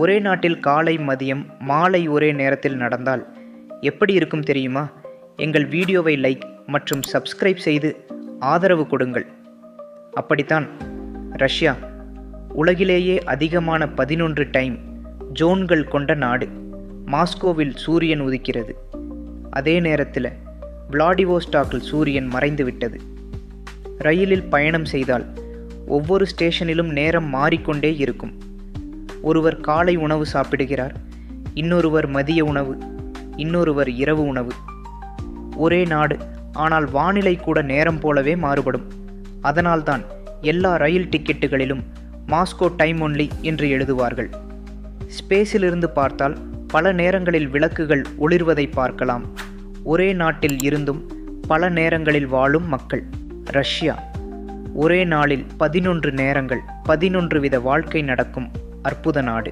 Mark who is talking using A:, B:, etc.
A: ஒரே நாட்டில் காலை மதியம் மாலை ஒரே நேரத்தில் நடந்தால் எப்படி இருக்கும் தெரியுமா? எங்கள் வீடியோவை லைக் மற்றும் சப்ஸ்கிரைப் செய்து ஆதரவு கொடுங்கள். அப்படித்தான் ரஷ்யா உலகிலேயே அதிகமான 11 டைம் ஜோன்கள் கொண்ட நாடு. மாஸ்கோவில் சூரியன் உதிக்கிறது. அதே நேரத்தில் விளாடிவோஸ்டாக்கில் சூரியன் மறைந்துவிட்டது. ரயிலில் பயணம் செய்தால் ஒவ்வொரு ஸ்டேஷனிலும் நேரம் மாறிக்கொண்டே இருக்கும். ஒருவர் காலை உணவு சாப்பிடுகிறார், இன்னொருவர் மதிய உணவு, இன்னொருவர் இரவு உணவு. ஒரே நாடு, ஆனால் வானிலை கூட நேரம் போலவே மாறுபடும். அதனால்தான் எல்லா ரயில் டிக்கெட்டுகளிலும் மாஸ்கோ டைம் ஒன்லி என்று எழுதுவார்கள். ஸ்பேஸிலிருந்து பார்த்தால் பல நேரங்களில் விளக்குகள் ஒளிர்வதை பார்க்கலாம். ஒரே நாட்டில் இருந்தும் பல நேரங்களில் வாழும் மக்கள். ரஷ்யா ஒரே நாளில் 11 நேரங்கள் 11 வித வாழ்க்கை நடக்கும் அற்புத நாடு.